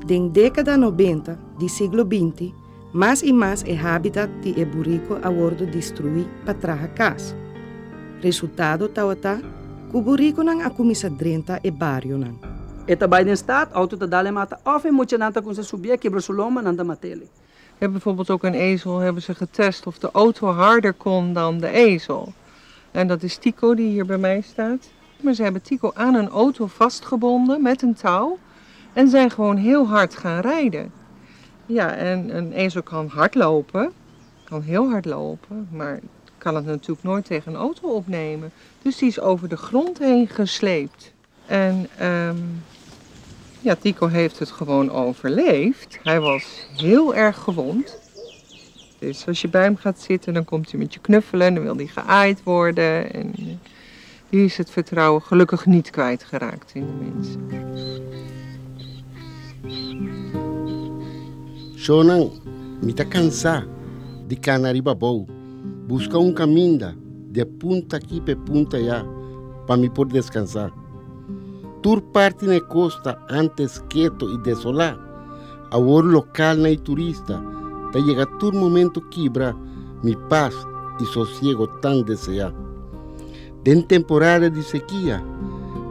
Den década 90 do século XX, mais e mais o habitat de burrico a sido destruído para trazer casa. Resultado tawata, que o burrico não a começa drenta e barrio não. Eta bij de staat, auto te dalen mata, of je moet je nanta kunnen subir, kibra suloma nanta mateli. We hebben bijvoorbeeld ook een ezel, hebben ze getest of de auto harder kon dan de ezel. En dat is Tico die hier bij mij staat. Maar ze hebben Tico aan een auto vastgebonden met een touw en zijn gewoon heel hard gaan rijden. Ja, en een ezel kan hard lopen, kan heel hard lopen, maar kan het natuurlijk nooit tegen een auto opnemen. Dus die is over de grond heen gesleept. En ja, Tico heeft het gewoon overleefd. Hij was heel erg gewond. Dus als je bij hem gaat zitten, dan komt hij met je knuffelen en dan wil hij geaaid worden. En die is het vertrouwen gelukkig niet kwijtgeraakt in de mensen. Shonan, me tá cansado de Canaribabou. Busca caminho de punta aqui para punta allá para me poder descansar. Tur parte na costa antes quieto e desolado. A hora local na turista, tá chega tur momento quebra mi paz e sossego tão desejar. Den temporada de sequia,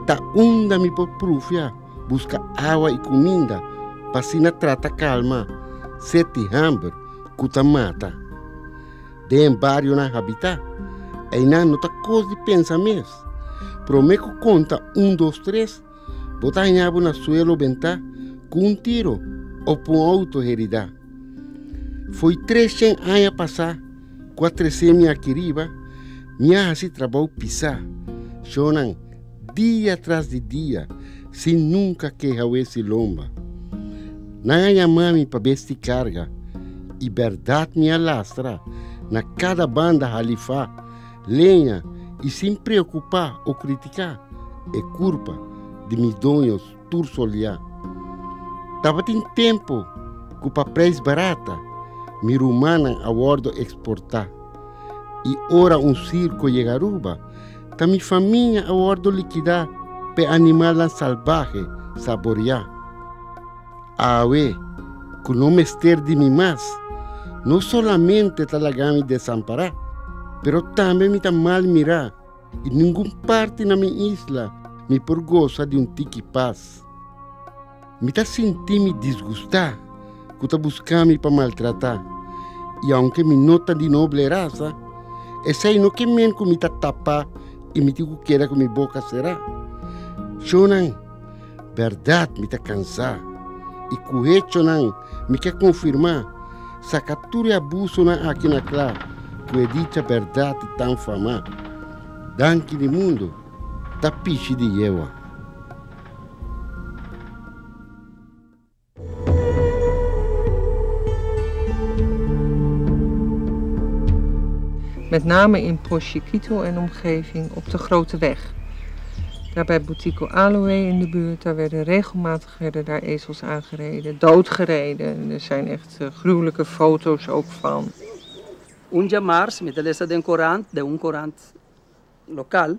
tá onda mi por prufia, busca água e comida, para se na trata calma, sete hambre, cuta mata. Den barrio na habitat, aí não tá coisa de pensar mesmo. Prometo conta 1, 2, 3, botar em água na suelo bentar com tiro ou com auto heredar. Foi 300 anos passar, 400 aqui riba, minha assim trabalho pisar, choram dia atrás de dia, sem nunca queixar esse lomba. Não há mami para vestir carga, e verdade minha lastra, na cada banda halifá, lenha, e sem preocupar ou criticar, é culpa de meus donhos tursolhar. Tava tem tempo que o papéis barata, me rumana a bordo exportar. E ora circo llegaruba, tá minha família a bordo liquidar, pe animal salvaje saborear. Awe, que não me ester de mim mais, não solamente tá lagami desamparar, pero também me tá mal mirar, e nenhuma parte na minha isla me por goza de tique paz. Me tá sentindo desgustar, que tá buscando para maltratar, e aunque me nota de noble raça, essa aí não que men que me tá tapar e me digo que era que minha boca será. Chonan, verdade me tá cansar, e correto não me quer confirmar, sa captura e abuso na aqui na clara, que é dita verdade tão fama. Danke de mundo, tá piche de ewa. Met name in Pochiquito en omgeving op de Grote Weg. Daar bij Boutico Aloe in de buurt, daar regelmatig daar ezels aangereden, doodgereden. En er zijn echt gruwelijke foto's ook van. Un Jamars, met de lessen de un corant local,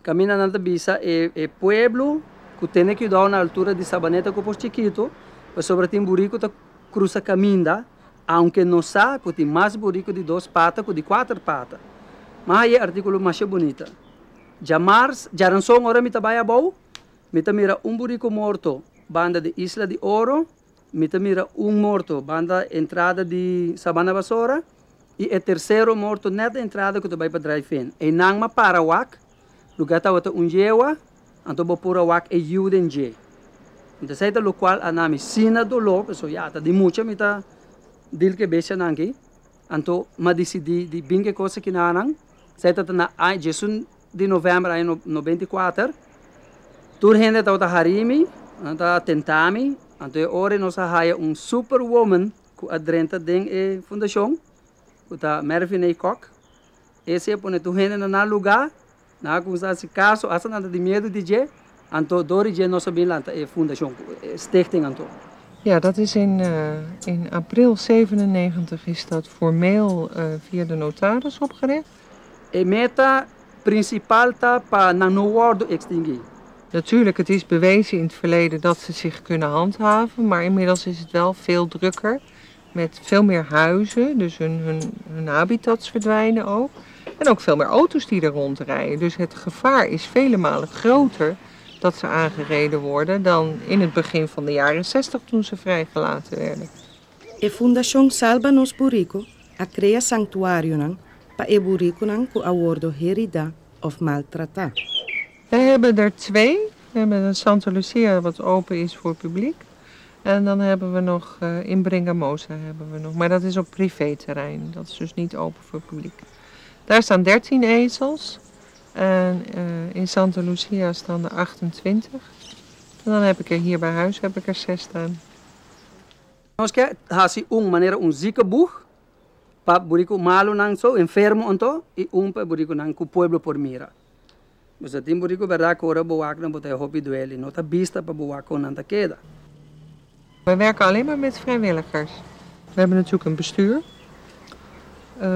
camina na bisa e pueblo que tem que dar na altura de Sabaneta com Pochiquito, mas sobre tem burrico tá cruza caminda. Aunque não sabe que tem mais burrico de 2 patas que de 4 patas. Mas aí é artículo mais bonito. Jamars, Jaranson, ora me trabalha bom, me mira burrico morto, banda de Isla de Oro, me mira morto, banda entrada de Sabana Basora, e o terceiro morto neta entrada que tu vai para drive-in. E não ma para wak, lugar tá outra jewa, anto bo pura wak e juden je. Então sai do qual anami sina do lo, so ya tá de mucha me tá dil que becha nangi, anto ma decidi de binge coisa que nanang, sai tá na ai jesun de novembro aí no 94, tur hende tá outra harimi, anta tentami, anto e ore nossa haia superwoman que adrenta den e fundação, que tá Mervyn e Koch, esse é pone tu hende na lugar, na coisa se caso, asa nada de medo de je, anto dori je nossa binlanta e fundação, stichting anto. Ja, dat is in april 97 is dat formeel via de notaris opgericht. E meta principal tá para não wordo extinguir. Natuurlijk, het is bewezen in het verleden dat ze zich kunnen handhaven, maar inmiddels is het wel veel drukker met veel meer huizen, dus hun habitats verdwijnen ook. En ook veel meer auto's die er rondrijden. Dus het gevaar is vele malen groter dat ze aangereden worden dan in het begin van de jaren 60 toen ze vrijgelaten werden. E Fundação Salva Nos Burico a crea sanctuário nan pa e burico nan ku awordo herida of maltrata. Wij hebben er 2. We hebben een Santa Lucia wat open is voor het publiek. En dan hebben we nog in Bringamosa hebben we nog. Maar dat is op privéterrein. Dat is dus niet open voor het publiek. Daar staan 13 ezels. En in Santa Lucia staan er 28. En dan heb ik er hier bij huis heb ik er 6 staan. Nós quer hasi maneira ziekenboeg, pa burico malo nang so enfermo onto e pa burico nang ku pueblo por mira. Dus dat in burico verdad que ora boak na botai hopi dueli, nota bista pa boak on anta queda. Wij werken alleen maar met vrijwilligers. We hebben natuurlijk een bestuur,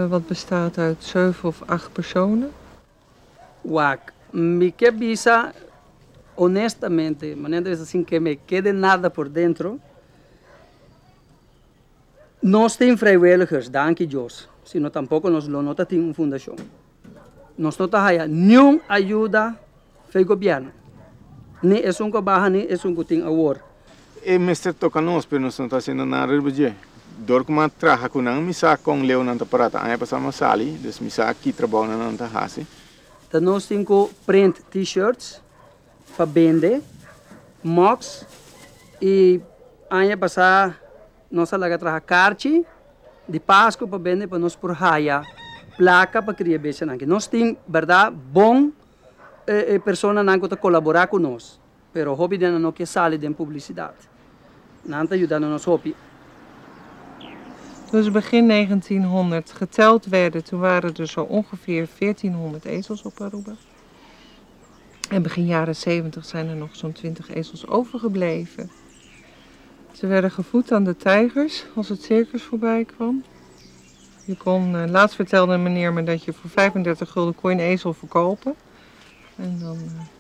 wat bestaat uit 7 of 8 personen. Wak, mi que bisa, honestamente, manera assim que me quede nada por dentro. Nós temos vrijwilligers, danke Deus, sino tampoco nos lo nota tem fundação. Nós não temos nenhuma ajuda do governo. Nem é um trabalho, nem é um tem award. E mestre toca nós, pero nós não está fazendo nada rebelde. Dor que uma traja com não me saca com leu não tá parada, aí passamos sali, des me saca aqui trabalha não tá hasi. Então nós temos print t-shirts para vender, mugs e aí passar nós alaga traja carte de Páscoa para vender para nós por raia, placa para criar beijo nangue. Nós temos verdade bom pessoa nangue para colaborar com nós, pero hobby de não que sale de publicidade. Não está ajudando nos hobby. Dus begin 1900 geteld werden, toen waren er zo ongeveer 1400 ezels op Aruba. En begin jaren 70 zijn er nog zo'n 20 ezels overgebleven. Ze werden gevoed aan de tijgers als het circus voorbij kwam. Je kon, laatst vertelde een meneer me dat je voor 35 gulden kon je een ezel verkopen. En dan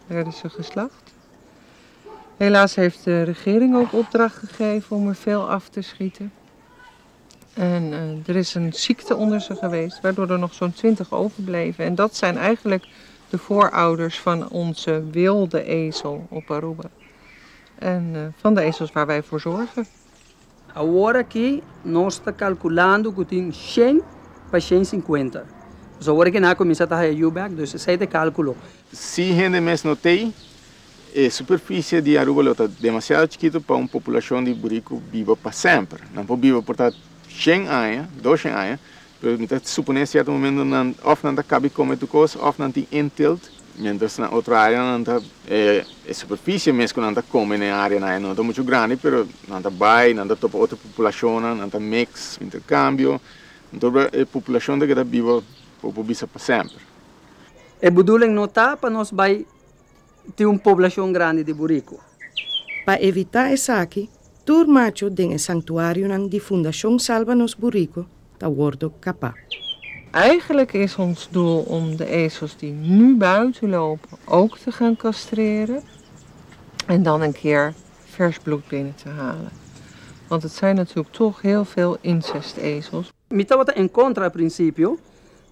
werden ze geslacht. Helaas heeft de regering ook opdracht gegeven om er veel af te schieten. En er is een ziekte onder ze geweest, waardoor er nog zo'n 20 overbleven. En dat zijn eigenlijk de voorouders van onze wilde ezel op Aruba. En van de ezels waar wij voor zorgen. Agora aqui nós está calculando que tem 100 para 150. Dus agora que nós começamos a ajudar, dus sai de cálculo. Se gente mes notei, a superfície de Aruba está demasiado chiquito para uma população de burico viva para sempre. Não pode viver por 100 anos, 200 anos, mas suponer certo momento of não cabe comer tu coisa, of não tem intilt. Mientras na outra área não tá a superfície mesmo não tá come na área não tá muito grande, pero não tá vai, não tá topa outra população, não tá mix, intercâmbio, então a população de que tá viva por bisa para sempre. É bedoeling não tá para nós vai ter uma população grande de burico. Para evitar essa aqui, tur macho den el santuario nan di Fundación Salva Nos Burico, ta wordo capa. Eigenlijk is ons doel om de ezels die nu buiten lopen ook te gaan castreren. En dan een keer vers bloed binnen te halen. Want het zijn natuurlijk toch heel veel incestezels. Me estava em contra a princípio,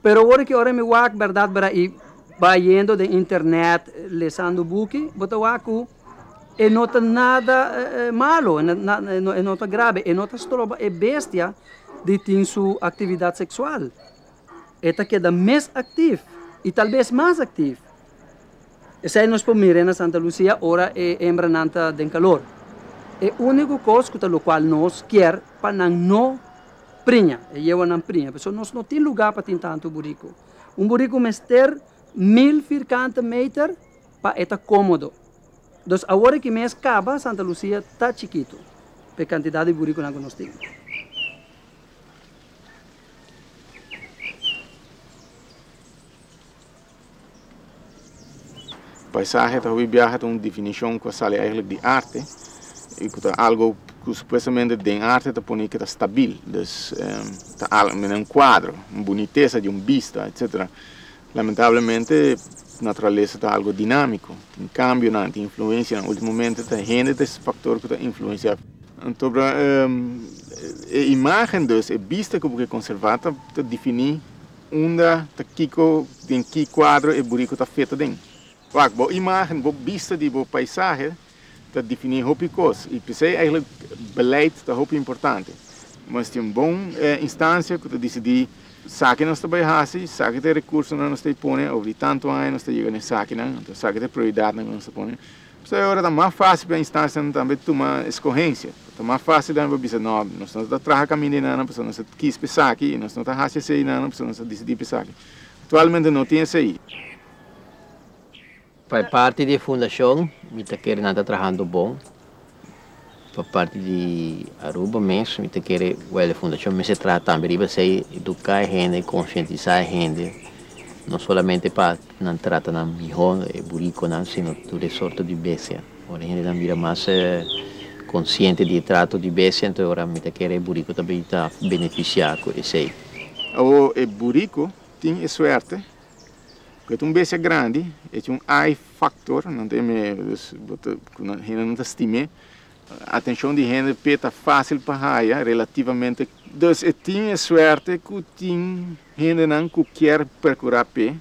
pero agora que ora me wak verdade para ir vaindo de internet, lesando buki, bota waku e nota nada malo, e nota grave, e nota stroba e bestia de tem sua atividade sexual. Esta queda mais ativo e talvez mais ativo. Essa é nós pomire na Santa Lucia, ora é hembra nanta den calor. É o único coisa que o qual nós quer para não prinha, e eu não prinha, porque nós não tem lugar para ter tanto burico. Burico mester 1000 vierkante meter para estar cômodo. Dus agora que mês acaba, Santa Lucia está chiquito, pela quantidade de burico que nós temos. Paisaje está viaja uma definição que sale eigenlijk de arte e que algo que supostamente de arte está põe que está stabil, dus está met een quadro, een boniteza de vista, etc. Lamentablemente, a natureza está algo dinâmico, tem cambio, tem influência, no último momento, tem gente desse fator que está influenciando. Então, a imagem dus, a vista que é conservada, está definir onde tem que quadro e buraco está feito dentro. A imagem, a vista de paisagem, está definir muitas coisas. E pensei, eigenlijk, beleid está muito importante. Mas tem uma boa instância que decidi saque nós está baixando, saque de recursos nós está pondo, ou de tanto ano nós está chegando a saque, então saque de prioridade nós está pondo. Então agora está mais fácil para a instância também tomar escorrência. Está mais fácil para dizer, não, nós não está trabalhando caminho não, nós não quis para saque, nós não está fazendo isso aí, nós não decidir para saque. Atualmente não tem isso aí. Para parte da fundação, me está querendo estar trabalhando bom. Para parte de Aruba mesmo, me está querendo a fundação me se trata também de você educar a gente, conscientizar a gente, não somente para não tratar na mijón e burico, sino toda sorte de bestia. Agora a gente também vira mais consciente de trato de bestia, então agora me está querendo burico também está beneficiar com isso aí. O burico tem a sorte. Porque é uma bestia grande, é um I-factor, não tem não está estimado. A atenção de gente peta fácil para raia, relativamente. Então, tem a sorte que tem gente não que quer percorrer pé,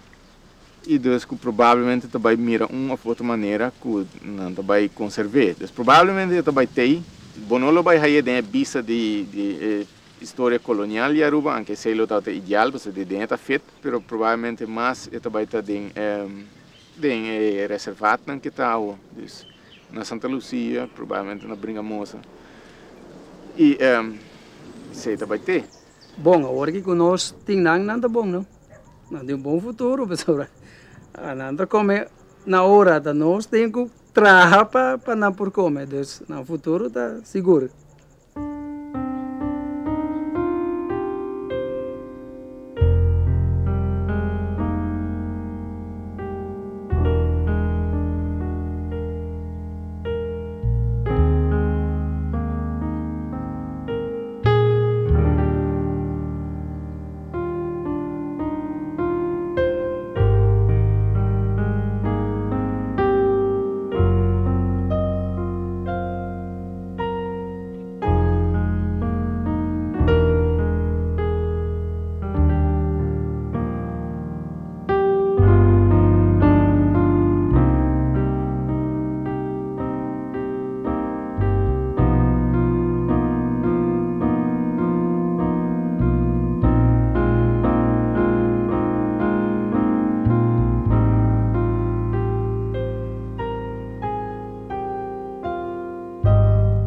e dus que provavelmente também mira uma ou outra maneira que não vai conservar. Então, provavelmente também tem, bom, não vai raia de vista de história colonial de Aruba, anche se lo está ideal, porque de dentro está feito, mas provavelmente mais também está de reservado que está na Santa Lucia, provavelmente na Bringamosa. E sei também ter. Bom, agora que nós temos nada bom, não? Não tem um bom futuro, pessoal. Nada como na hora da nós temos que trabalhar para não por comer, então no futuro está seguro.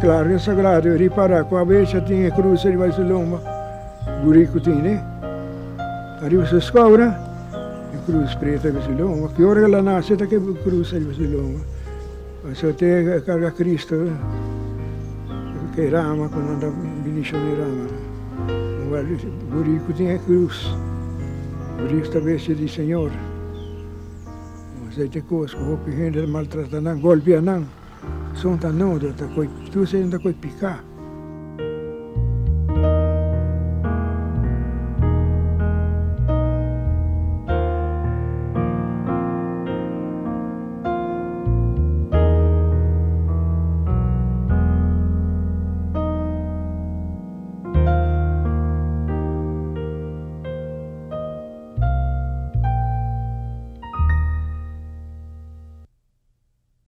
Claro, é sagrado, reparar, com a bestia tinha cruz, ele vai se lomba, burico tinha, arriba se escobra, e cruz preta vai se lomba, que hora ela nasce, até que cruz ele vai se lomba. Mas até carga Cristo, que rama, quando anda benedizione rama. Burico tinha cruz, burico a bestia di Senhor. Mas aí tem coisas, que o gente maltrata, golpea não. Sono da noda, tu sei onde coi picar.